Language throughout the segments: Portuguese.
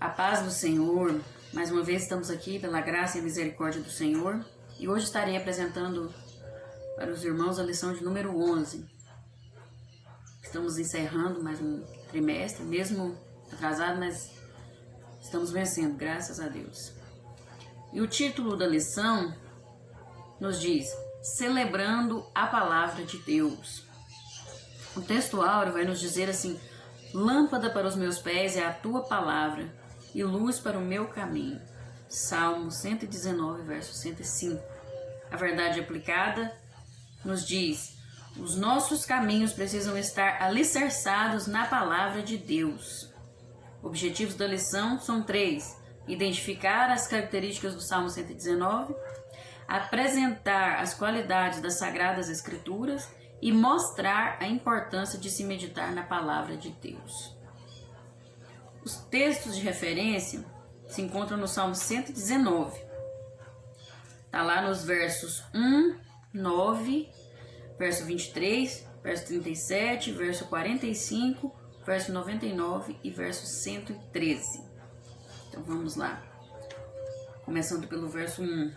A paz do Senhor. Mais uma vez estamos aqui pela graça e misericórdia do Senhor. E hoje estarei apresentando para os irmãos a lição de número 11. Estamos encerrando mais um trimestre, mesmo atrasado, mas estamos vencendo, graças a Deus. E o título da lição nos diz: Celebrando a Palavra de Deus. O texto áureo vai nos dizer assim: Lâmpada para os meus pés é a tua palavra e luz para o meu caminho. Salmo 119, verso 105. A verdade aplicada nos diz: os nossos caminhos precisam estar alicerçados na palavra de Deus. Objetivos da lição são 3. Identificar as características do Salmo 119, apresentar as qualidades das Sagradas Escrituras e mostrar a importância de se meditar na palavra de Deus. Os textos de referência se encontram no Salmo 119. Está lá nos versos 1, 9, verso 23, verso 37, verso 45, verso 99 e verso 113. Então vamos lá. Começando pelo verso 1.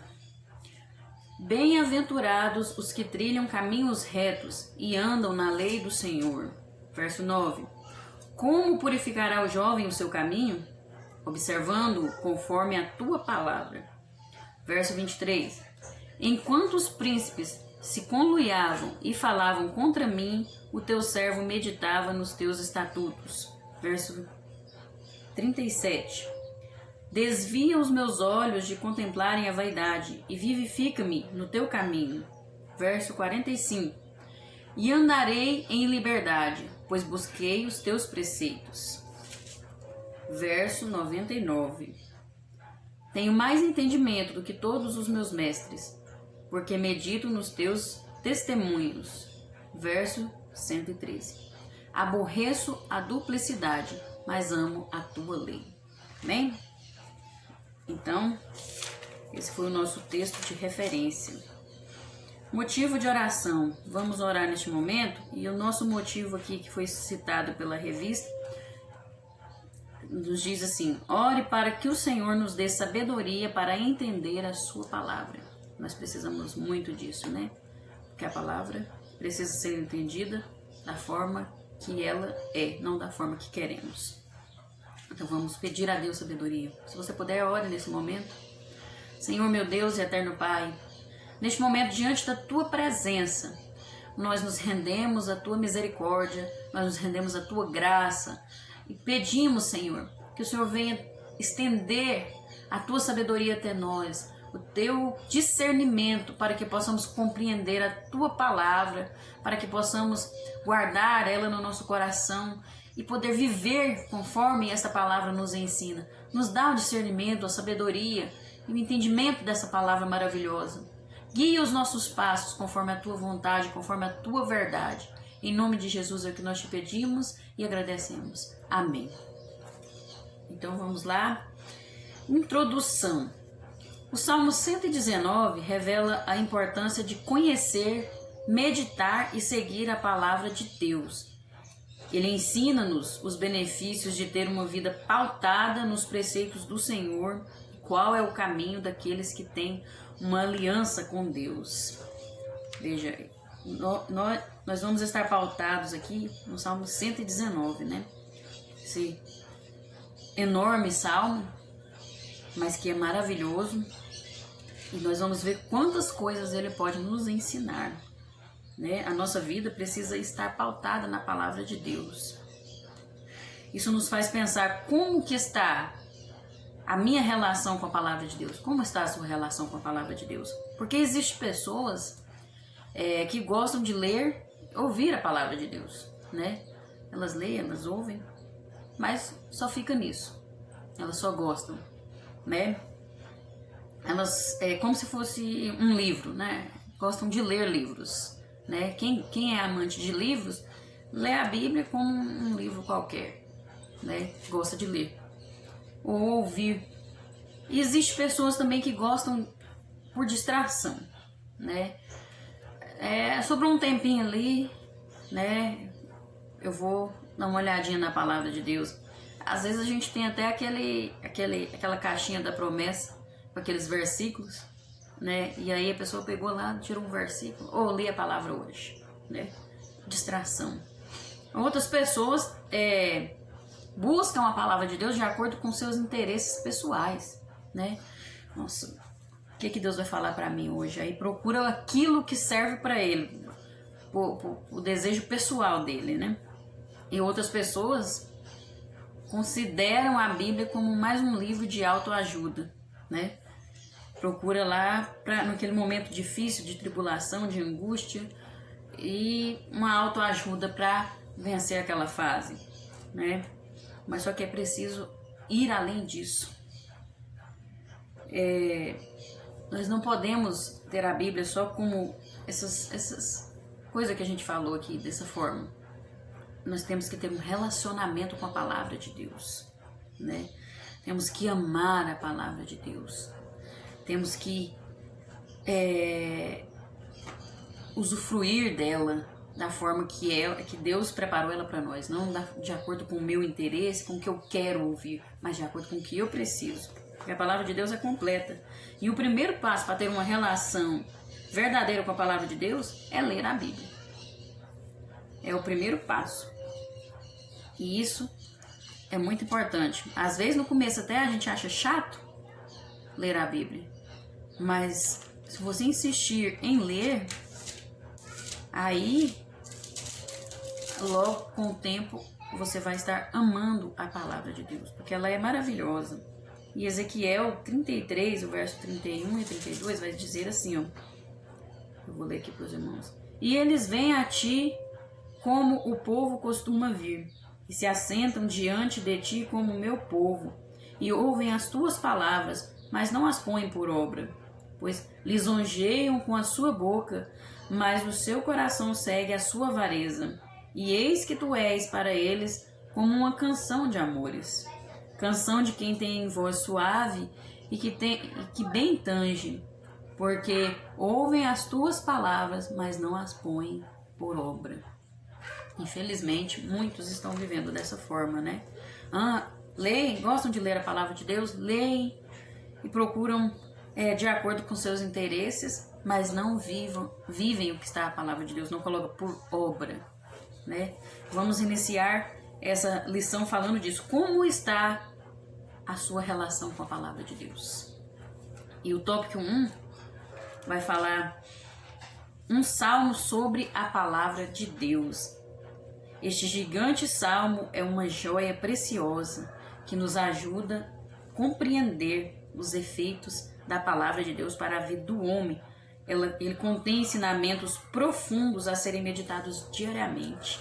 Bem-aventurados os que trilham caminhos retos e andam na lei do Senhor. Verso 9. Como purificará o jovem o seu caminho? Observando-o conforme a tua palavra. Verso 23. Enquanto os príncipes se conluiavam e falavam contra mim, o teu servo meditava nos teus estatutos. Verso 37. Desvia os meus olhos de contemplarem a vaidade e vivifica-me no teu caminho. Verso 45. E andarei em liberdade, pois busquei os teus preceitos. Verso 99. Tenho mais entendimento do que todos os meus mestres, porque medito nos teus testemunhos. Verso 113. Aborreço a duplicidade, mas amo a tua lei. Amém? Então, esse foi o nosso texto de referência. Motivo de oração. Vamos orar neste momento. E o nosso motivo aqui, que foi citado pela revista, nos diz assim: ore para que o Senhor nos dê sabedoria para entender a sua palavra. Nós precisamos muito disso, né? Porque a palavra precisa ser entendida da forma que ela é, não da forma que queremos. Então vamos pedir a Deus sabedoria. Se você puder, ore nesse momento. Senhor, meu Deus e eterno Pai, neste momento, diante da tua presença, nós nos rendemos à tua misericórdia, nós nos rendemos à tua graça e pedimos, Senhor, que o Senhor venha estender a tua sabedoria até nós, o teu discernimento, para que possamos compreender a tua palavra, para que possamos guardar ela no nosso coração e poder viver conforme essa palavra nos ensina. Nos dá o discernimento, a sabedoria e o entendimento dessa palavra maravilhosa. Guia os nossos passos conforme a tua vontade, conforme a tua verdade. Em nome de Jesus é o que nós te pedimos e agradecemos. Amém. Então vamos lá. Introdução. O Salmo 119 revela a importância de conhecer, meditar e seguir a palavra de Deus. Ele ensina-nos os benefícios de ter uma vida pautada nos preceitos do Senhor, qual é o caminho daqueles que têm uma aliança com Deus. Veja, nós vamos estar pautados aqui no Salmo 119, né? Esse enorme salmo, mas que é maravilhoso. E nós vamos ver quantas coisas ele pode nos ensinar, né? A nossa vida precisa estar pautada na palavra de Deus. Isso nos faz pensar como que está a minha relação com a palavra de Deus. Como está a sua relação com a palavra de Deus? Porque existem pessoas que gostam de ler, ouvir a palavra de Deus, né? Elas leem, elas ouvem, mas só fica nisso. Elas só gostam, né? Elas, como se fosse um livro, né? Gostam de ler livros, né? Quem é amante de livros, lê a Bíblia como um livro qualquer, né? Gosta de ler. Ou ouvir. E existem pessoas também que gostam por distração, né? Sobrou um tempinho ali, né? Eu vou dar uma olhadinha na palavra de Deus. às vezes a gente tem até aquela caixinha da promessa com aqueles versículos, né? E aí a pessoa pegou lá, tirou um versículo, ou lê a palavra hoje, né? Distração. Outras pessoas buscam a palavra de Deus de acordo com seus interesses pessoais, né? Nossa, o que Deus vai falar para mim hoje? Aí procura aquilo que serve para ele, o desejo pessoal dele, né? E outras pessoas consideram a Bíblia como mais um livro de autoajuda, né? Procura lá naquele momento difícil de tribulação, de angústia, e uma autoajuda para vencer aquela fase, né? Mas só que é preciso ir além disso. Nós não podemos ter a Bíblia só como essas coisas que a gente falou aqui, dessa forma. Nós temos que ter um relacionamento com a palavra de Deus, né? Temos que amar a palavra de Deus. Temos que usufruir dela da forma que Deus preparou ela para nós, não de acordo com o meu interesse, com o que eu quero ouvir, mas de acordo com o que eu preciso. Porque a palavra de Deus é completa. E o primeiro passo para ter uma relação verdadeira com a palavra de Deus é ler a Bíblia. É o primeiro passo. E isso é muito importante. Às vezes no começo até a gente acha chato ler a Bíblia, mas se você insistir em ler, aí logo com o tempo você vai estar amando a palavra de Deus, porque ela é maravilhosa. E Ezequiel 33, o verso 31 e 32 vai dizer assim, ó, eu vou ler aqui para os irmãos. E eles vêm a ti como o povo costuma vir, e se assentam diante de ti como o meu povo, e ouvem as tuas palavras, mas não as põem por obra, pois lisonjeiam com a sua boca, mas o seu coração segue a sua avareza. E eis que tu és para eles como uma canção de amores, canção de quem tem voz suave e que bem tange, porque ouvem as tuas palavras, mas não as põem por obra. Infelizmente, muitos estão vivendo dessa forma, né? Leem, gostam de ler a palavra de Deus, leem e procuram de acordo com seus interesses, mas não vivem o que está a palavra de Deus, não colocam por obra, né? Vamos iniciar essa lição falando disso. Como está a sua relação com a palavra de Deus? E o tópico 1 vai falar um salmo sobre a palavra de Deus. Este gigante salmo é uma joia preciosa que nos ajuda a compreender os efeitos da palavra de Deus para a vida do homem. Ele contém ensinamentos profundos a serem meditados diariamente.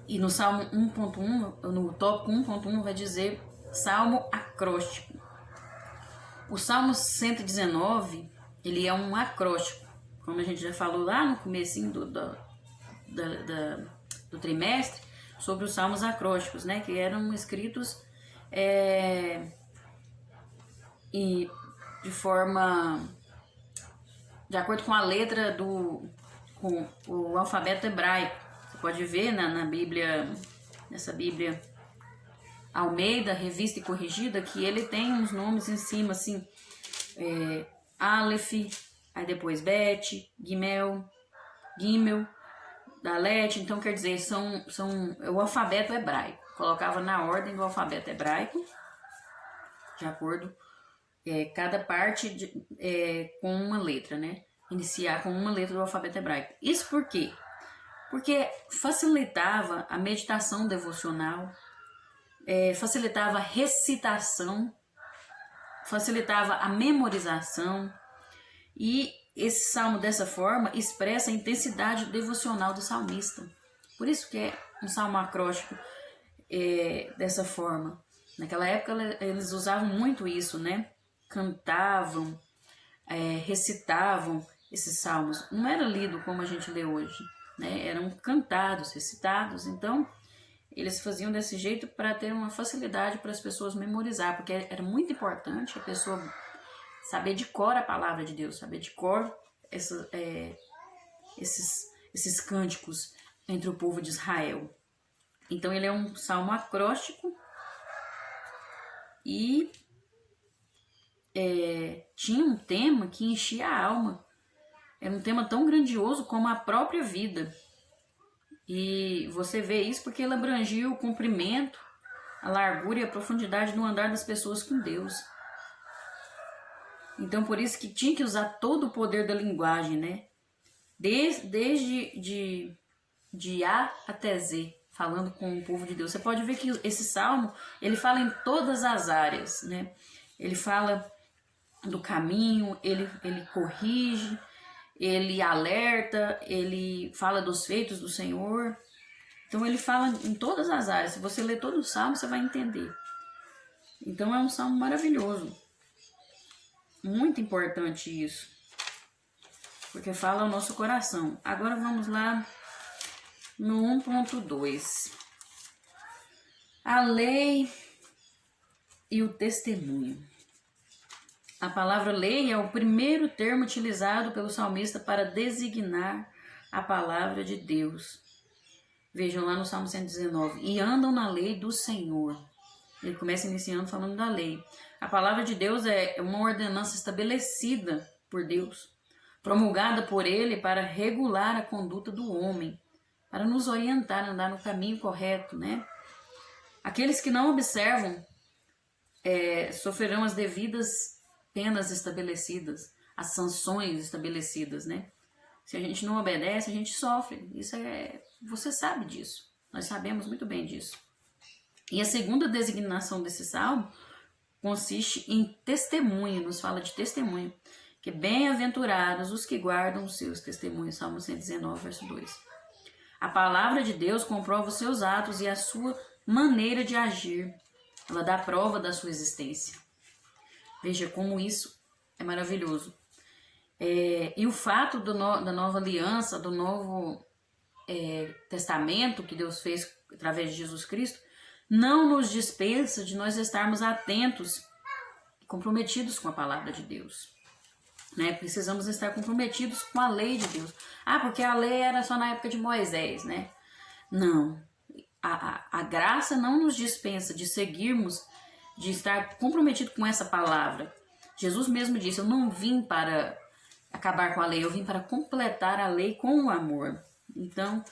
E no Salmo 1.1, no tópico 1.1 vai dizer Salmo acróstico. O Salmo 119, ele é um acróstico, como a gente já falou lá no comecinho do trimestre, sobre os salmos acrósticos, né, que eram escritos e de forma, de acordo com a letra com o alfabeto hebraico. Você pode ver na Bíblia, nessa Bíblia Almeida, revista e corrigida, que ele tem uns nomes em cima, assim, Aleph, aí depois Bet, Gimel, Dalet. Então quer dizer, são o alfabeto hebraico. Colocava na ordem do alfabeto hebraico, de acordo, cada parte com uma letra, né? Iniciar com uma letra do alfabeto hebraico. Isso por quê? Porque facilitava a meditação devocional, facilitava a recitação, facilitava a memorização, e esse salmo dessa forma expressa a intensidade devocional do salmista. Por isso que é um salmo acróstico dessa forma. Naquela época eles usavam muito isso, né? Cantavam, recitavam esses salmos. Não era lido como a gente lê hoje, né? Eram cantados, recitados. Então eles faziam desse jeito para ter uma facilidade para as pessoas memorizar, porque era muito importante a pessoa saber de cor a palavra de Deus, saber de cor esses cânticos entre o povo de Israel. Então ele é um salmo acróstico e tinha um tema que enchia a alma. Era um tema tão grandioso como a própria vida. E você vê isso porque ele abrangia o comprimento, a largura e a profundidade do andar das pessoas com Deus. Então por isso que tinha que usar todo o poder da linguagem, né? Desde de A até Z, falando com o povo de Deus. Você pode ver que esse salmo, ele fala em todas as áreas, né? Ele fala do caminho, ele corrige, ele alerta, ele fala dos feitos do Senhor. Então ele fala em todas as áreas. Se você ler todo o salmo, você vai entender. Então é um salmo maravilhoso. Muito importante isso. Porque fala ao nosso coração. Agora vamos lá no 1.2. A lei e o testemunho. A palavra lei é o primeiro termo utilizado pelo salmista para designar a palavra de Deus. Vejam lá no Salmo 119. E andam na lei do Senhor. Ele começa iniciando falando da lei. A palavra de Deus é uma ordenança estabelecida por Deus, promulgada por Ele para regular a conduta do homem, para nos orientar a andar no caminho correto, né? Aqueles que não observam sofrerão as devidas penas estabelecidas, as sanções estabelecidas, né? Se a gente não obedece, a gente sofre. Você sabe disso. Nós sabemos muito bem disso. E a segunda designação desse salmo consiste em testemunho, nos fala de testemunho, que bem-aventurados os que guardam os seus testemunhos, Salmo 119, verso 2. A palavra de Deus comprova os seus atos e a sua maneira de agir. Ela dá prova da sua existência. Veja como isso é maravilhoso. E o fato da nova aliança, do novo testamento que Deus fez através de Jesus Cristo, não nos dispensa de nós estarmos atentos e comprometidos com a palavra de Deus. Né? Precisamos estar comprometidos com a lei de Deus. Porque a lei era só na época de Moisés, né? Não. A graça não nos dispensa de seguirmos, de estar comprometido com essa palavra. Jesus mesmo disse, eu não vim para acabar com a lei, eu vim para completar a lei com o amor. Então,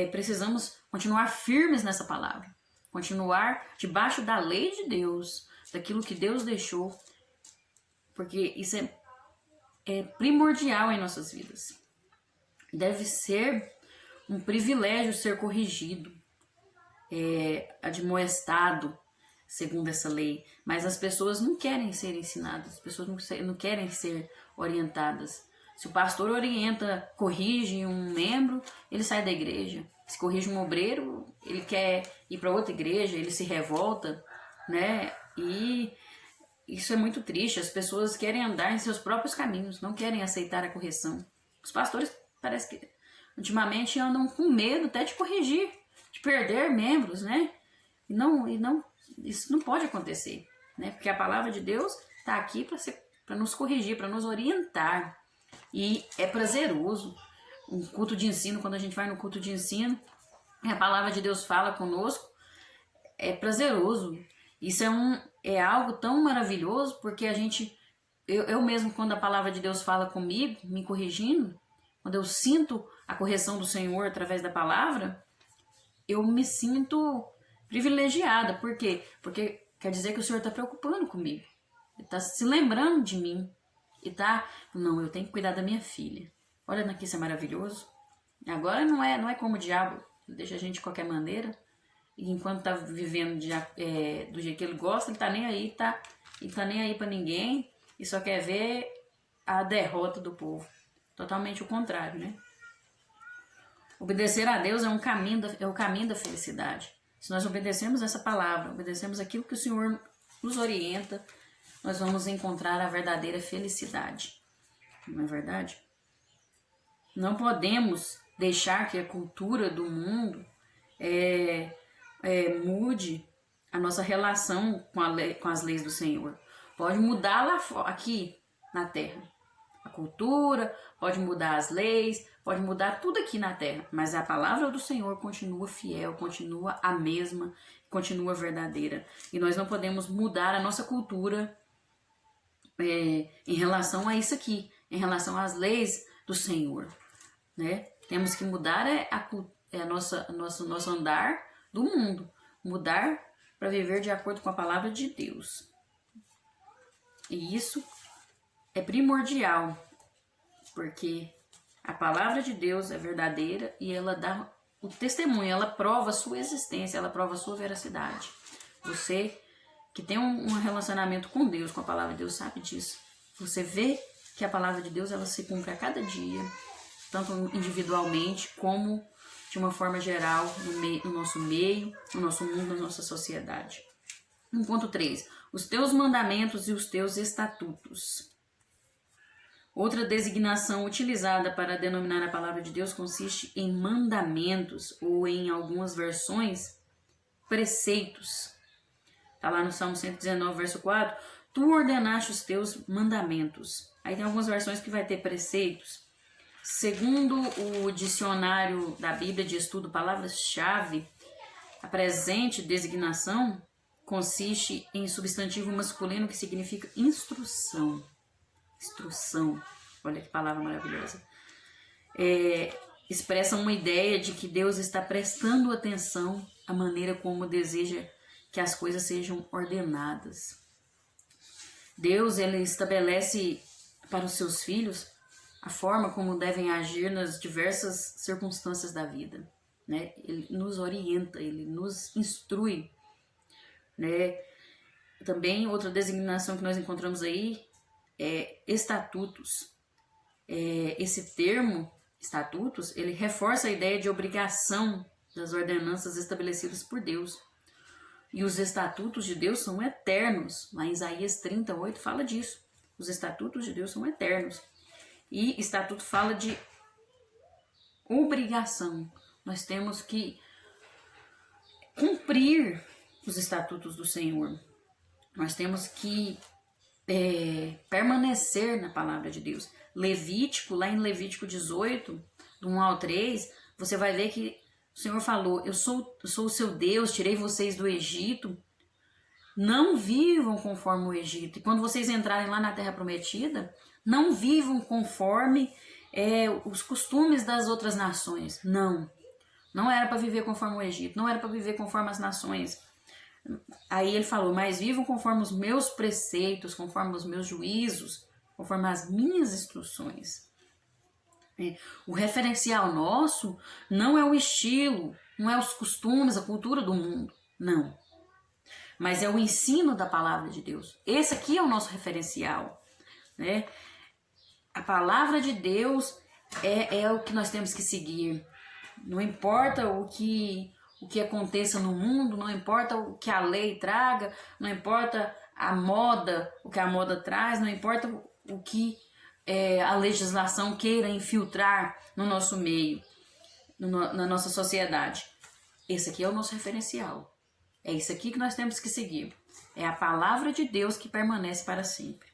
precisamos continuar firmes nessa palavra. Continuar debaixo da lei de Deus, daquilo que Deus deixou, porque isso é primordial em nossas vidas. Deve ser um privilégio ser corrigido, admoestado, segundo essa lei. Mas as pessoas não querem ser ensinadas, as pessoas não querem ser orientadas. Se o pastor orienta, corrige um membro, ele sai da igreja. Se corrige um obreiro, ele quer ir para outra igreja, ele se revolta, né? E isso é muito triste. As pessoas querem andar em seus próprios caminhos, não querem aceitar a correção. Os pastores parece que ultimamente andam com medo até de corrigir, de perder membros, né? E não, isso não pode acontecer, né? Porque a palavra de Deus está aqui para nos corrigir, para nos orientar. E é prazeroso. Um culto de ensino, quando a gente vai no culto de ensino, a palavra de Deus fala conosco, é prazeroso. Isso é algo tão maravilhoso, porque eu mesmo, quando a palavra de Deus fala comigo, me corrigindo, quando eu sinto a correção do Senhor através da palavra, eu me sinto privilegiada. Por quê? Porque quer dizer que o Senhor está preocupando comigo. Ele está se lembrando de mim. E não, eu tenho que cuidar da minha filha. Olha aqui, isso é maravilhoso. Agora não é como o diabo, ele deixa a gente de qualquer maneira. E enquanto tá vivendo do jeito que ele gosta, ele tá nem aí, ele tá nem aí para ninguém. E só quer ver a derrota do povo. Totalmente o contrário, né? Obedecer a Deus é o caminho da felicidade. Se nós obedecemos essa palavra, obedecemos aquilo que o Senhor nos orienta, nós vamos encontrar a verdadeira felicidade. Não é verdade? Não podemos deixar que a cultura do mundo mude a nossa relação com as leis do Senhor. Pode mudar aqui na terra. A cultura, pode mudar as leis, pode mudar tudo aqui na terra, mas a palavra do Senhor continua fiel, continua a mesma, continua verdadeira. E nós não podemos mudar a nossa cultura em relação a isso aqui, em relação às leis do Senhor, né? Temos que mudar nosso andar do mundo, mudar para viver de acordo com a palavra de Deus. E isso é primordial, porque a palavra de Deus é verdadeira e ela dá o testemunho, ela prova a sua existência, ela prova a sua veracidade. Você que tem um relacionamento com Deus, com a palavra de Deus, sabe disso. Você vê que a palavra de Deus ela se cumpre a cada dia, tanto individualmente como de uma forma geral no nosso meio, no nosso mundo, na nossa sociedade. 1.3. Os teus mandamentos e os teus estatutos. Outra designação utilizada para denominar a palavra de Deus consiste em mandamentos, ou em algumas versões, preceitos. Está lá no Salmo 119, verso 4. Tu ordenaste os teus mandamentos. Aí tem algumas versões que vai ter preceitos. Segundo o dicionário da Bíblia de Estudo Palavras-Chave, a presente designação consiste em substantivo masculino que significa instrução. Instrução, olha que palavra maravilhosa. Expressa uma ideia de que Deus está prestando atenção à maneira como deseja que as coisas sejam ordenadas. Deus ele estabelece para os seus filhos a forma como devem agir nas diversas circunstâncias da vida, né? Ele nos orienta, ele nos instrui, né? Também outra designação que nós encontramos aí é estatutos. Esse termo, estatutos, ele reforça a ideia de obrigação das ordenanças estabelecidas por Deus. E os estatutos de Deus são eternos. Lá em Isaías 38 fala disso. Os estatutos de Deus são eternos. E estatuto fala de obrigação. Nós temos que cumprir os estatutos do Senhor. Nós temos que permanecer na palavra de Deus. Levítico, lá em Levítico 18, do 1 ao 3, você vai ver que o Senhor falou, eu sou o seu Deus, tirei vocês do Egito, não vivam conforme o Egito. E quando vocês entrarem lá na Terra Prometida, não vivam conforme os costumes das outras nações. Não era para viver conforme o Egito, não era para viver conforme as nações. Aí ele falou, mas vivam conforme os meus preceitos, conforme os meus juízos, conforme as minhas instruções. O referencial nosso não é o estilo, não é os costumes, a cultura do mundo, não. Mas é o ensino da palavra de Deus. Esse aqui é o nosso referencial, né? A palavra de Deus é o que nós temos que seguir. Não importa o que aconteça no mundo, não importa o que a lei traga, não importa a moda, o que a moda traz, não importa o que a legislação queira infiltrar no nosso meio, na nossa sociedade. Esse aqui é o nosso referencial. É isso aqui que nós temos que seguir. É a palavra de Deus que permanece para sempre.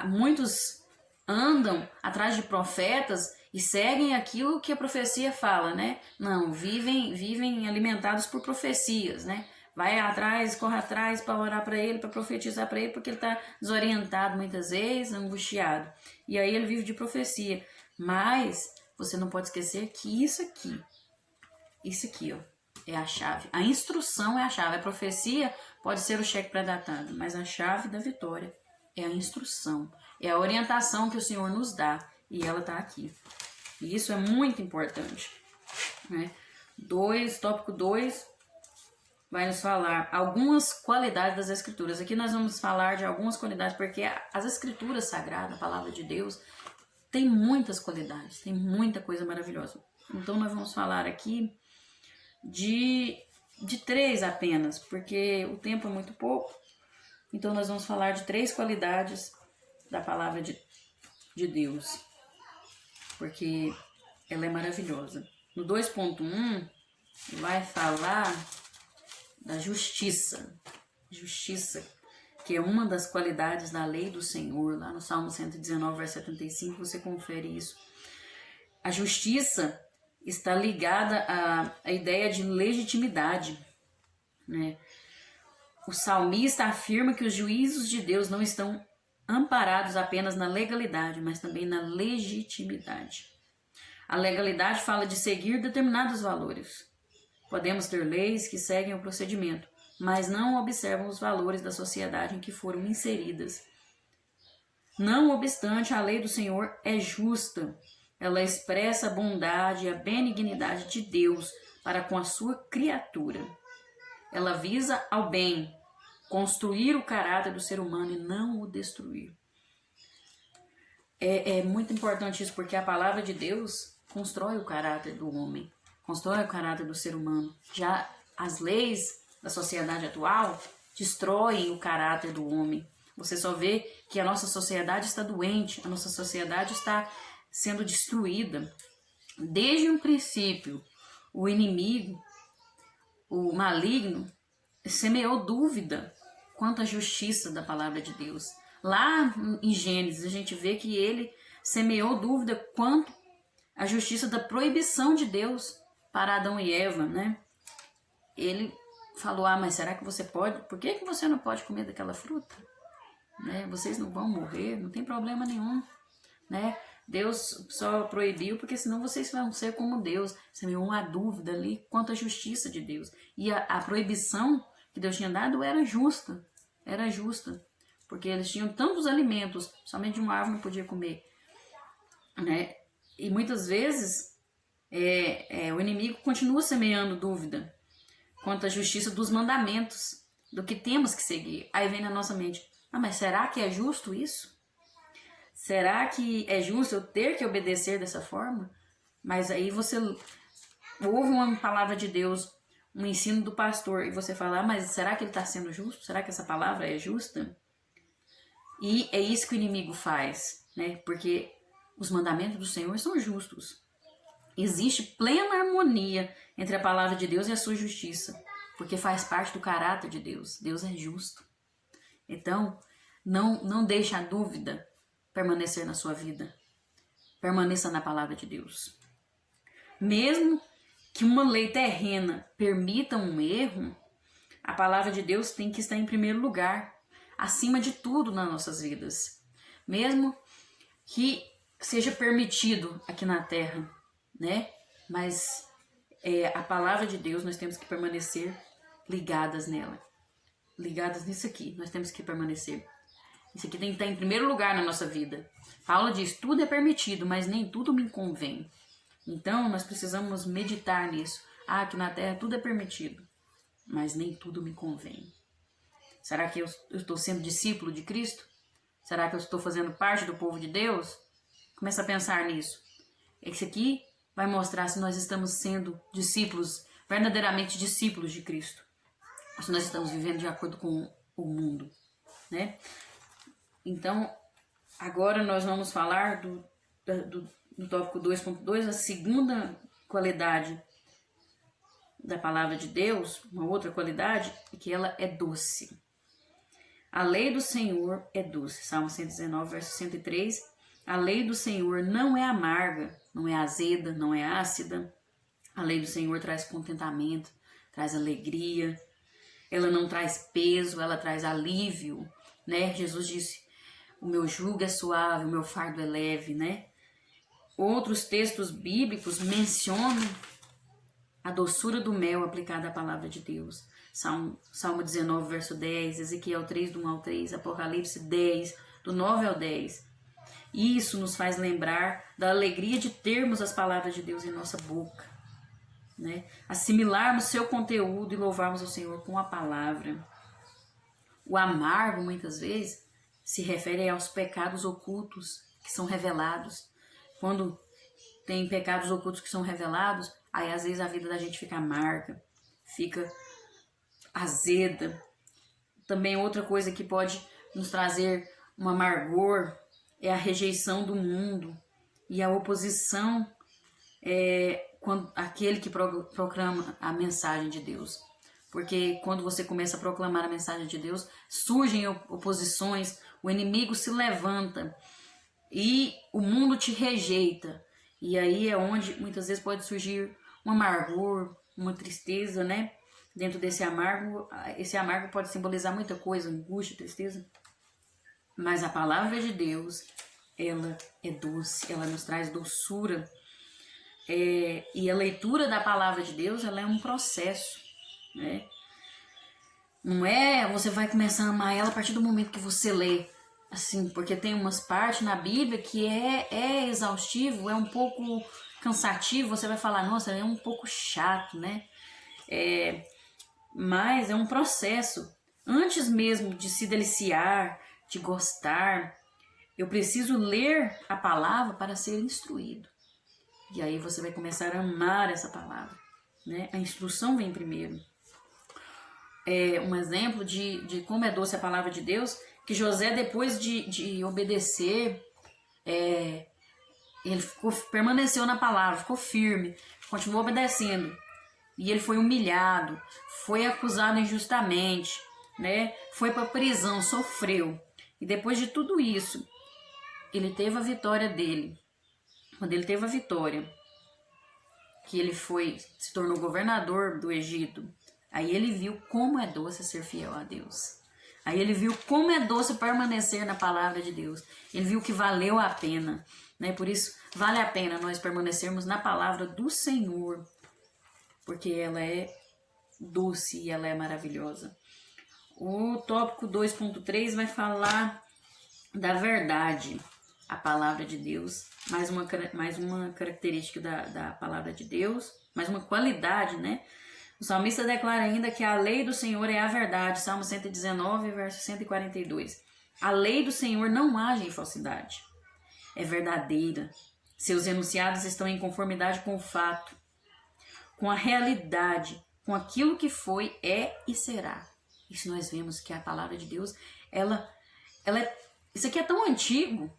Muitos andam atrás de profetas e seguem aquilo que a profecia fala, né? Não, vivem alimentados por profecias, né? Vai atrás, corre atrás para orar para ele, para profetizar para ele, porque ele está desorientado muitas vezes, angustiado. E aí ele vive de profecia. Mas você não pode esquecer que isso aqui, ó, é a chave. A instrução é a chave. A profecia pode ser o cheque pré-datado, mas a chave da vitória é a instrução. É a orientação que o Senhor nos dá. E ela está aqui. E isso é muito importante, né? Tópico 2 vai nos falar algumas qualidades das Escrituras. Aqui nós vamos falar de algumas qualidades, porque as Escrituras Sagradas, a Palavra de Deus, tem muitas qualidades, tem muita coisa maravilhosa. Então nós vamos falar aqui de 3 apenas, porque o tempo é muito pouco. Então nós vamos falar de 3 qualidades da Palavra de Deus, porque ela é maravilhosa. No 2.1 vai falar da justiça. Justiça que é uma das qualidades da lei do Senhor, lá no Salmo 119, verso 75, você confere isso. A justiça está ligada à ideia de legitimidade, né? O salmista afirma que os juízos de Deus não estão amparados apenas na legalidade, mas também na legitimidade. A legalidade fala de seguir determinados valores. Podemos ter leis que seguem o procedimento, mas não observam os valores da sociedade em que foram inseridas. Não obstante, a lei do Senhor é justa. Ela expressa a bondade e a benignidade de Deus para com a sua criatura. Ela visa ao bem, construir o caráter do ser humano e não o destruir. É muito importante isso, porque a palavra de Deus constrói o caráter do homem, constrói o caráter do ser humano. Já as leis da sociedade atual destroem o caráter do homem. Você só vê que a nossa sociedade está doente, a nossa sociedade está sendo destruída. Desde o princípio, o inimigo, o maligno, semeou dúvida quanto à justiça da palavra de Deus. Lá em Gênesis, a gente vê que ele semeou dúvida quanto à justiça da proibição de Deus para Adão e Eva, né? Ele falou, mas será que você pode? Por que você não pode comer daquela fruta? Né? Vocês não vão morrer, não tem problema nenhum, né? Deus só proibiu porque senão vocês vão ser como Deus. Semeou uma dúvida ali quanto à justiça de Deus. E a proibição que Deus tinha dado era justa, porque eles tinham tantos alimentos, somente uma árvore não podia comer, né? E muitas vezes o inimigo continua semeando dúvida quanto à justiça dos mandamentos, do que temos que seguir. Aí vem na nossa mente, mas será que é justo isso? Será que é justo eu ter que obedecer dessa forma? Mas aí você ouve uma palavra de Deus, um ensino do pastor, e você fala, mas será que ele está sendo justo? Será que essa palavra é justa? E é isso que o inimigo faz, né? Porque os mandamentos do Senhor são justos. Existe plena harmonia entre a palavra de Deus e a sua justiça, porque faz parte do caráter de Deus. Deus é justo. Então, não deixe a dúvida permanecer na sua vida. Permaneça na palavra de Deus. Mesmo que uma lei terrena permita um erro, a palavra de Deus tem que estar em primeiro lugar, acima de tudo nas nossas vidas. Mesmo que seja permitido aqui na terra, né? Mas a palavra de Deus, nós temos que permanecer ligadas nela. Ligadas nisso aqui, nós temos que permanecer. Isso aqui tem que estar em primeiro lugar na nossa vida. Paulo diz, tudo é permitido, mas nem tudo me convém. Então, nós precisamos meditar nisso. Aqui na terra tudo é permitido, mas nem tudo me convém. Será que eu estou sendo discípulo de Cristo? Será que eu estou fazendo parte do povo de Deus? Começa a pensar nisso. Esse aqui vai mostrar se nós estamos sendo discípulos, verdadeiramente discípulos de Cristo. Ou se nós estamos vivendo de acordo com o mundo, né? Então, agora nós vamos falar do tópico 2.2, a segunda qualidade da palavra de Deus, uma outra qualidade, é que ela é doce. A lei do Senhor é doce. Salmo 119, verso 103. A lei do Senhor não é amarga, não é azeda, não é ácida. A lei do Senhor traz contentamento, traz alegria. Ela não traz peso, ela traz alívio, né? Jesus disse, o meu jugo é suave, o meu fardo é leve, né? Outros textos bíblicos mencionam a doçura do mel aplicada à palavra de Deus. Salmo 19, verso 10, Ezequiel 3, do 1 ao 3, Apocalipse 10, do 9 ao 10. Isso nos faz lembrar da alegria de termos as palavras de Deus em nossa boca, né? Assimilarmos seu conteúdo e louvarmos ao Senhor com a palavra. O amargo, muitas vezes, se refere aos pecados ocultos que são revelados. Quando tem pecados ocultos que são revelados, aí às vezes a vida da gente fica amarga, fica azeda. Também outra coisa que pode nos trazer um amargor é a rejeição do mundo e a oposição quando aquele que proclama a mensagem de Deus. Porque quando você começa a proclamar a mensagem de Deus, surgem oposições, o inimigo se levanta e o mundo te rejeita. E aí é onde muitas vezes pode surgir um amargor, uma tristeza, né? Dentro desse amargo, esse amargo pode simbolizar muita coisa, angústia, tristeza. Mas a palavra de Deus, ela é doce, ela nos traz doçura. E a leitura da palavra de Deus, ela é um processo, né? Não é você vai começar a amar ela a partir do momento que você lê, assim, porque tem umas partes na Bíblia que é exaustivo, é um pouco cansativo, você vai falar, nossa, é um pouco chato, né? Mas é um processo. Antes mesmo de se deliciar, de gostar, eu preciso ler a palavra para ser instruído. E aí você vai começar a amar essa palavra, né? A instrução vem primeiro. Um exemplo de como é doce a palavra de Deus, que José, depois de obedecer, ele permaneceu na palavra, ficou firme, continuou obedecendo. E ele foi humilhado, foi acusado injustamente, né? Foi para a prisão, sofreu. E depois de tudo isso, ele teve a vitória dele. Quando ele teve a vitória, que ele se tornou governador do Egito, aí ele viu como é doce ser fiel a Deus. Aí ele viu como é doce permanecer na palavra de Deus. Ele viu que valeu a pena, né? Por isso, vale a pena nós permanecermos na palavra do Senhor, porque ela é doce e ela é maravilhosa. O tópico 2.3 vai falar da verdade. A palavra de Deus, mais uma característica da palavra de Deus, mais uma qualidade, né? O salmista declara ainda que a lei do Senhor é a verdade, Salmo 119, verso 142. A lei do Senhor não age em falsidade, é verdadeira. Seus enunciados estão em conformidade com o fato, com a realidade, com aquilo que foi, é e será. Isso nós vemos que a palavra de Deus, isso aqui é tão antigo,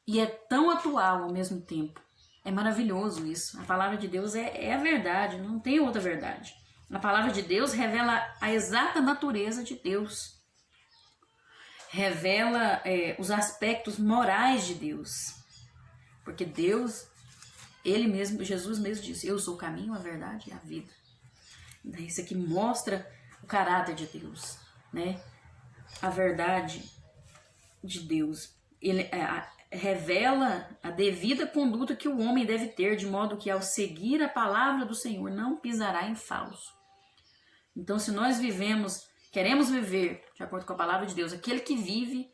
e é tão atual ao mesmo tempo. É maravilhoso isso. A palavra de Deus é a verdade, não tem outra verdade. A palavra de Deus revela a exata natureza de Deus. Revela os aspectos morais de Deus. Porque Deus, Ele mesmo, Jesus mesmo disse, eu sou o caminho, a verdade e a vida. Isso aqui mostra o caráter de Deus, né? A verdade de Deus. Ele revela a devida conduta que o homem deve ter, de modo que ao seguir a palavra do Senhor não pisará em falso. Então, se nós queremos viver de acordo com a palavra de Deus, aquele que vive,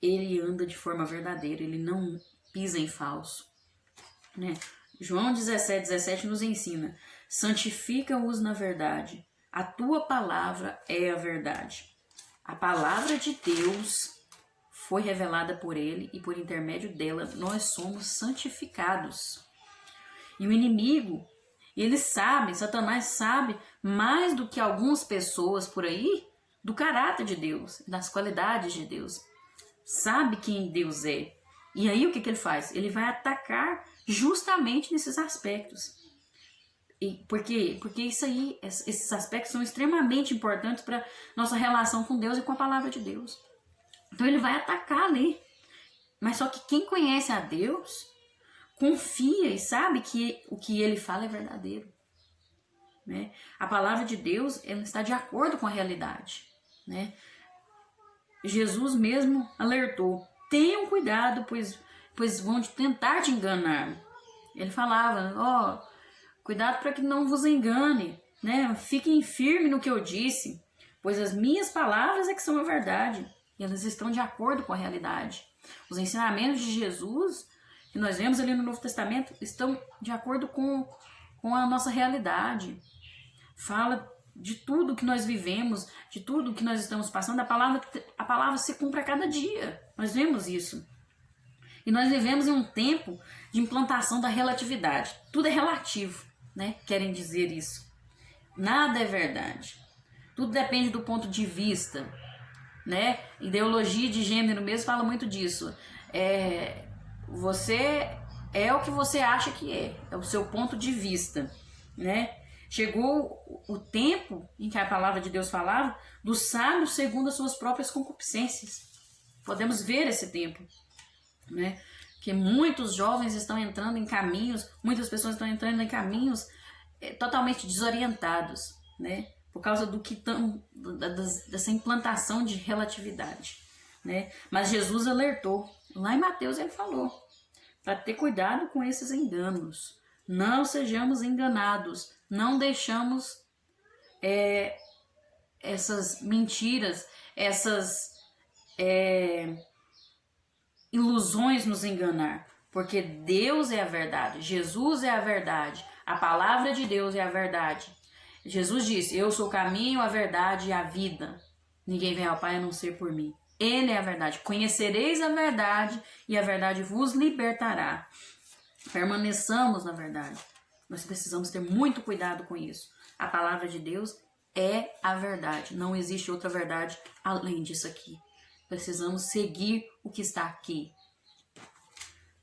ele anda de forma verdadeira, ele não pisa em falso, né? João 17 nos ensina, santifica-os na verdade, a tua palavra é a verdade. A palavra de Deus foi revelada por ele e por intermédio dela nós somos santificados. E o inimigo, ele sabe, Satanás sabe mais do que algumas pessoas por aí do caráter de Deus, das qualidades de Deus. Sabe quem Deus é. E aí o que ele faz? Ele vai atacar justamente nesses aspectos. Por quê? Porque esses aspectos são extremamente importantes para nossa relação com Deus e com a palavra de Deus. Então ele vai atacar ali. Mas só que quem conhece a Deus, confia e sabe que o que ele fala é verdadeiro, né? A palavra de Deus, ela está de acordo com a realidade, né? Jesus mesmo alertou, tenham cuidado, pois vão tentar te enganar. Ele falava, cuidado para que não vos engane, né? Fiquem firmes no que eu disse, pois as minhas palavras é que são a verdade. E elas estão de acordo com a realidade. Os ensinamentos de Jesus, que nós vemos ali no Novo Testamento, estão de acordo com a nossa realidade. Fala de tudo que nós vivemos, de tudo que nós estamos passando. A palavra se cumpre a cada dia. Nós vemos isso. E nós vivemos em um tempo de implantação da relatividade. Tudo é relativo, né? Querem dizer isso. Nada é verdade. Tudo depende do ponto de vista, né? Ideologia de gênero mesmo fala muito disso. Você é o que você acha que é o seu ponto de vista, né? Chegou o tempo em que a palavra de Deus falava dos sábios segundo as suas próprias concupiscências. Podemos ver esse tempo, né? Que muitos jovens estão entrando em caminhos, muitas pessoas estão entrando em caminhos totalmente desorientados, né? Por causa do que dessa implantação de relatividade, né? Mas Jesus alertou, lá em Mateus ele falou, para ter cuidado com esses enganos. Não sejamos enganados, não deixamos essas mentiras, essas ilusões nos enganar, porque Deus é a verdade, Jesus é a verdade, a palavra de Deus é a verdade. Jesus disse, eu sou o caminho, a verdade e a vida. Ninguém vem ao Pai a não ser por mim. Ele é a verdade. Conhecereis a verdade e a verdade vos libertará. Permaneçamos na verdade. Nós precisamos ter muito cuidado com isso. A palavra de Deus é a verdade. Não existe outra verdade além disso aqui. Precisamos seguir o que está aqui.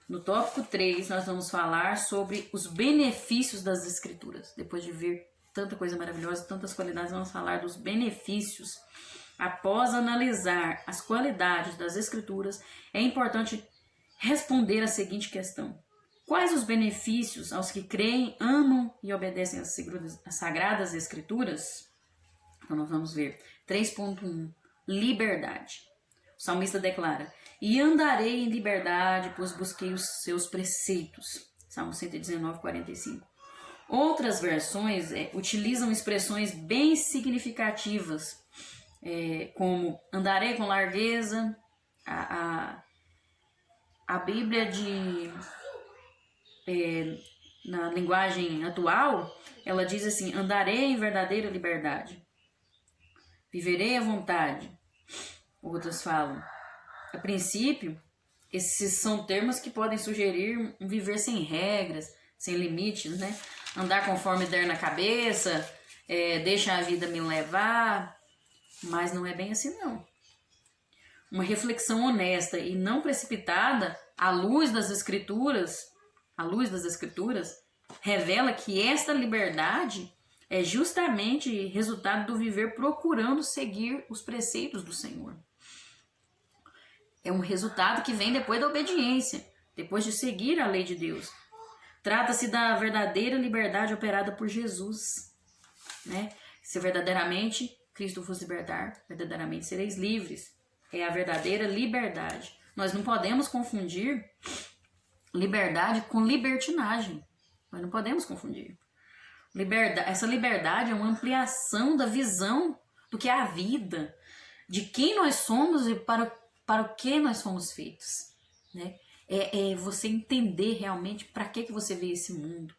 No tópico 3, nós vamos falar sobre os benefícios das Escrituras. Depois de ver tanta coisa maravilhosa, tantas qualidades, vamos falar dos benefícios. Após analisar as qualidades das Escrituras, é importante responder a seguinte questão. Quais os benefícios aos que creem, amam e obedecem às Sagradas Escrituras? Então nós vamos ver. 3.1. Liberdade. O salmista declara, e andarei em liberdade, pois busquei os seus preceitos. Salmo 119, 45. Outras versões utilizam expressões bem significativas, como andarei com largueza. A Bíblia na linguagem atual, ela diz assim, andarei em verdadeira liberdade, viverei à vontade. Outras falam, a princípio, esses são termos que podem sugerir um viver sem regras, sem limites, né? Andar conforme der na cabeça, deixa a vida me levar, mas não é bem assim não. Uma reflexão honesta e não precipitada à luz das Escrituras, revela que esta liberdade é justamente resultado do viver procurando seguir os preceitos do Senhor. É um resultado que vem depois da obediência, depois de seguir a lei de Deus. Trata-se da verdadeira liberdade operada por Jesus, né? Se verdadeiramente Cristo vos libertar, verdadeiramente sereis livres. É a verdadeira liberdade. Nós não podemos confundir liberdade com libertinagem. Nós não podemos confundir. Essa liberdade é uma ampliação da visão do que é a vida, de quem nós somos e para o que nós fomos feitos, né? É você entender realmente para que você veio esse mundo,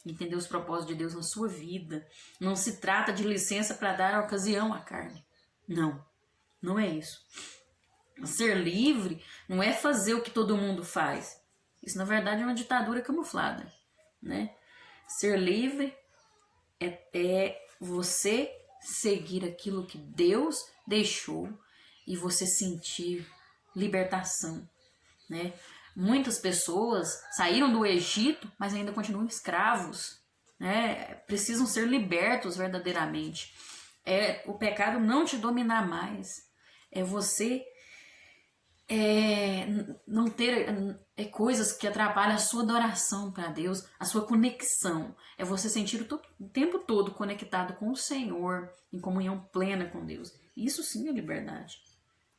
entender os propósitos de Deus na sua vida. Não se trata de licença para dar ocasião à carne. Não, não é isso. Ser livre não é fazer o que todo mundo faz. Isso, na verdade, é uma ditadura camuflada, né? Ser livre é você seguir aquilo que Deus deixou e você sentir libertação, né? Muitas pessoas saíram do Egito, mas ainda continuam escravos, né? Precisam ser libertos verdadeiramente. O pecado não te dominar mais. É você não ter coisas que atrapalham a sua adoração para Deus, a sua conexão. É você sentir o tempo todo conectado com o Senhor, em comunhão plena com Deus. Isso sim é liberdade.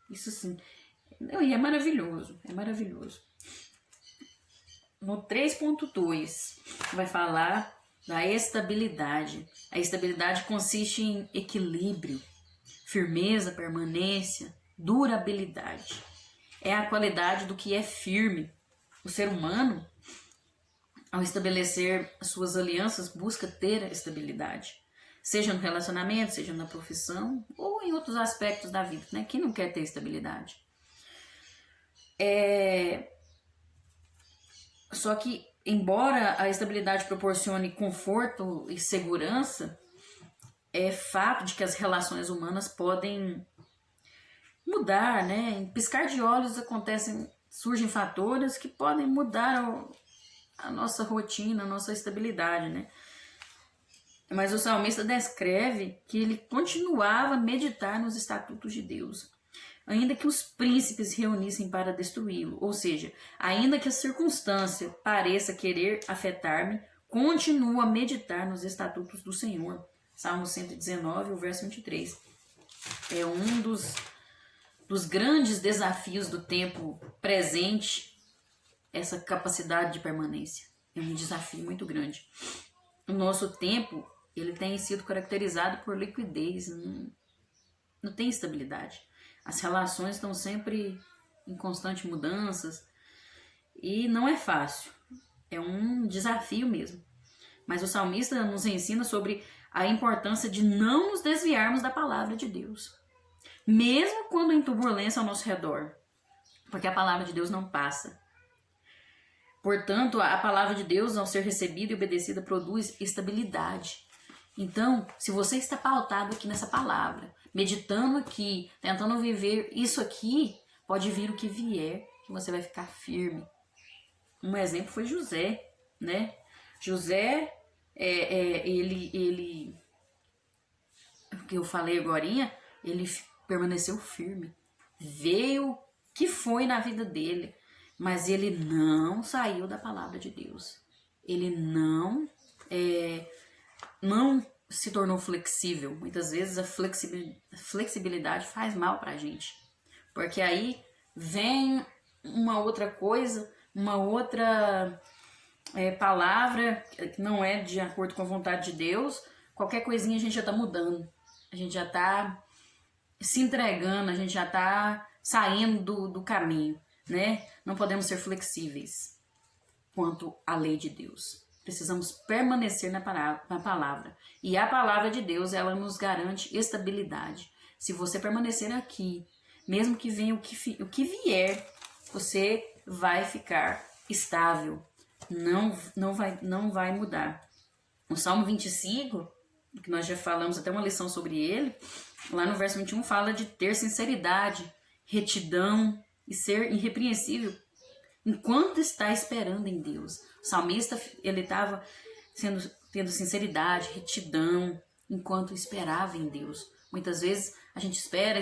Isso sim. E é maravilhoso, é maravilhoso. No 3.2 vai falar da estabilidade. A estabilidade consiste em equilíbrio, firmeza, permanência, durabilidade. É a qualidade do que é firme. O ser humano, ao estabelecer as suas alianças, busca ter a estabilidade. Seja no relacionamento, seja na profissão ou em outros aspectos da vida, né? Quem não quer ter estabilidade? Só que, embora a estabilidade proporcione conforto e segurança, é fato de que as relações humanas podem mudar, né? Em piscar de olhos surgem fatores que podem mudar a nossa rotina, a nossa estabilidade, né? Mas o salmista descreve que ele continuava a meditar nos estatutos de Deus, ainda que os príncipes reunissem para destruí-lo, ou seja, ainda que a circunstância pareça querer afetar-me, continuo a meditar nos estatutos do Senhor. Salmo 119, o verso 23. É um dos grandes desafios do tempo presente, essa capacidade de permanência. É um desafio muito grande. O nosso tempo, ele tem sido caracterizado por liquidez, não tem estabilidade. As relações estão sempre em constantes mudanças e não é fácil. É um desafio mesmo. Mas o salmista nos ensina sobre a importância de não nos desviarmos da palavra de Deus, mesmo quando em turbulência ao nosso redor, porque a palavra de Deus não passa. Portanto, a palavra de Deus, ao ser recebida e obedecida, produz estabilidade. Então, se você está pautado aqui nessa palavra, meditando aqui, tentando viver isso aqui, pode vir o que vier, que você vai ficar firme. Um exemplo foi José, né? José, ele, o que eu falei agorinha, ele permaneceu firme. Veio o que foi na vida dele, mas ele não saiu da palavra de Deus. Ele não se tornou flexível. Muitas vezes a flexibilidade faz mal pra gente, porque aí vem uma outra coisa, uma outra palavra que não é de acordo com a vontade de Deus. Qualquer coisinha a gente já tá mudando, a gente já tá se entregando, a gente já tá saindo do caminho, né? Não podemos ser flexíveis quanto à lei de Deus. Precisamos permanecer na palavra. E a palavra de Deus, ela nos garante estabilidade. Se você permanecer aqui, mesmo que venha o que vier, você vai ficar estável. Não vai mudar. O Salmo 25, que nós já falamos até uma lição sobre ele, lá no verso 21 fala de ter sinceridade, retidão e ser irrepreensível enquanto está esperando em Deus. O salmista, ele estava tendo sinceridade, retidão, enquanto esperava em Deus. Muitas vezes a gente espera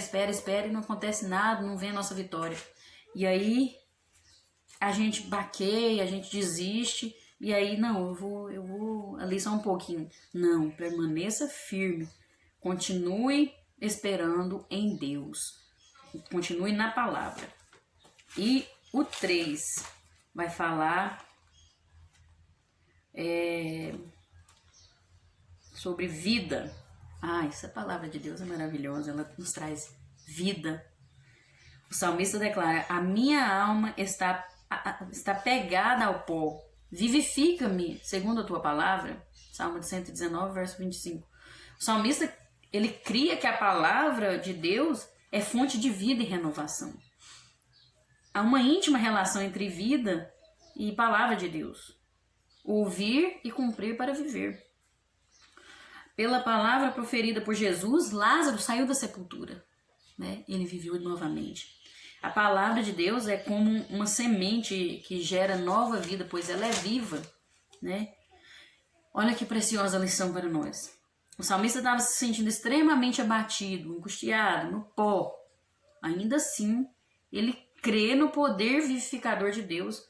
e não acontece nada, não vem a nossa vitória. E aí a gente baqueia, a gente desiste, e aí não, eu vou ali só um pouquinho. Não, permaneça firme, continue esperando em Deus, continue na palavra. E o 3 vai falar sobre vida. Essa palavra de Deus é maravilhosa, ela nos traz vida. O salmista declara: a minha alma está pegada ao pó, vivifica-me segundo a tua palavra. Salmo 119, verso 25. O salmista, ele cria que a palavra de Deus é fonte de vida e renovação. Há uma íntima relação entre vida e palavra de Deus. Ouvir e cumprir para viver. Pela palavra proferida por Jesus, Lázaro saiu da sepultura, né? Ele viveu novamente. A palavra de Deus é como uma semente que gera nova vida, pois ela é viva, né? Olha que preciosa lição para nós. O salmista estava se sentindo extremamente abatido, angustiado, no pó. Ainda assim, ele crê no poder vivificador de Deus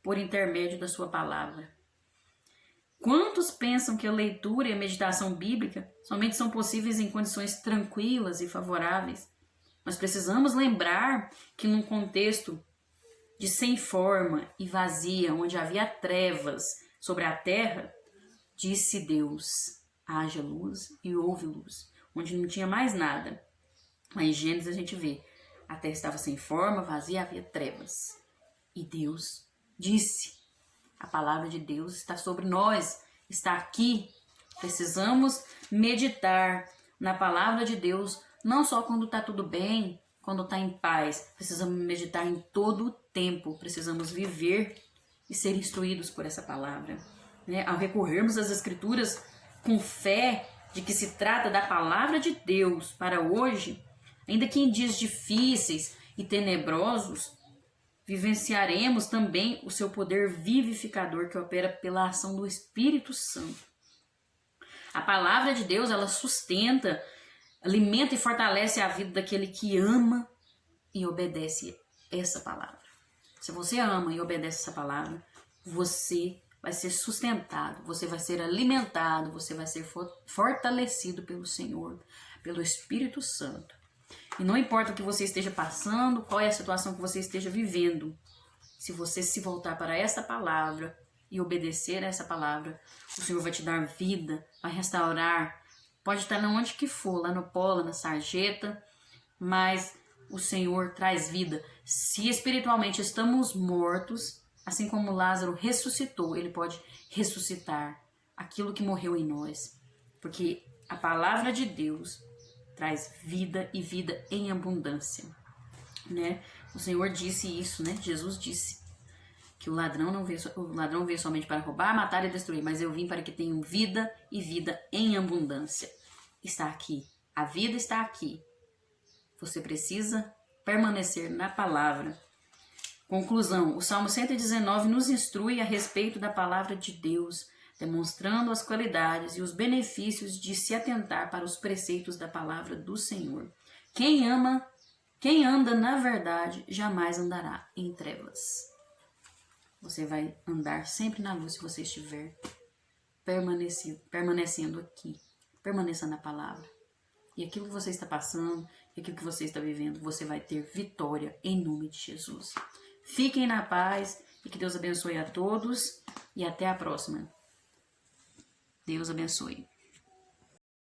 por intermédio da sua palavra. Quantos pensam que a leitura e a meditação bíblica somente são possíveis em condições tranquilas e favoráveis? Nós precisamos lembrar que num contexto de sem forma e vazia, onde havia trevas sobre a terra, disse Deus: haja luz e houve luz, onde não tinha mais nada. Lá em Gênesis a gente vê: a terra estava sem forma, vazia, havia trevas. E Deus disse. A palavra de Deus está sobre nós, está aqui. Precisamos meditar na palavra de Deus, não só quando está tudo bem, quando está em paz. Precisamos meditar em todo o tempo. Precisamos viver e ser instruídos por essa palavra, né? Ao recorrermos às Escrituras com fé de que se trata da palavra de Deus para hoje, ainda que em dias difíceis e tenebrosos, vivenciaremos também o seu poder vivificador que opera pela ação do Espírito Santo. A palavra de Deus, ela sustenta, alimenta e fortalece a vida daquele que ama e obedece essa palavra. Se você ama e obedece essa palavra, você vai ser sustentado, você vai ser alimentado, você vai ser fortalecido pelo Senhor, pelo Espírito Santo. E não importa o que você esteja passando, qual é a situação que você esteja vivendo, se você se voltar para essa palavra e obedecer a essa palavra, o Senhor vai te dar vida, vai restaurar. Pode estar onde que for, lá no polo, na sarjeta, mas o Senhor traz vida. Se espiritualmente estamos mortos, assim como Lázaro ressuscitou, ele pode ressuscitar aquilo que morreu em nós. Porque a palavra de Deus traz vida e vida em abundância, né? O Senhor disse isso, né? Jesus disse que o ladrão veio somente para roubar, matar e destruir, mas eu vim para que tenham vida e vida em abundância. Está aqui. A vida está aqui. Você precisa permanecer na palavra. Conclusão. O Salmo 119 nos instrui a respeito da palavra de Deus, demonstrando as qualidades e os benefícios de se atentar para os preceitos da palavra do Senhor. Quem anda na verdade, jamais andará em trevas. Você vai andar sempre na luz se você estiver permanecendo aqui. Permaneça na palavra. E aquilo que você está passando, e aquilo que você está vivendo, você vai ter vitória em nome de Jesus. Fiquem na paz e que Deus abençoe a todos e até a próxima. Deus abençoe.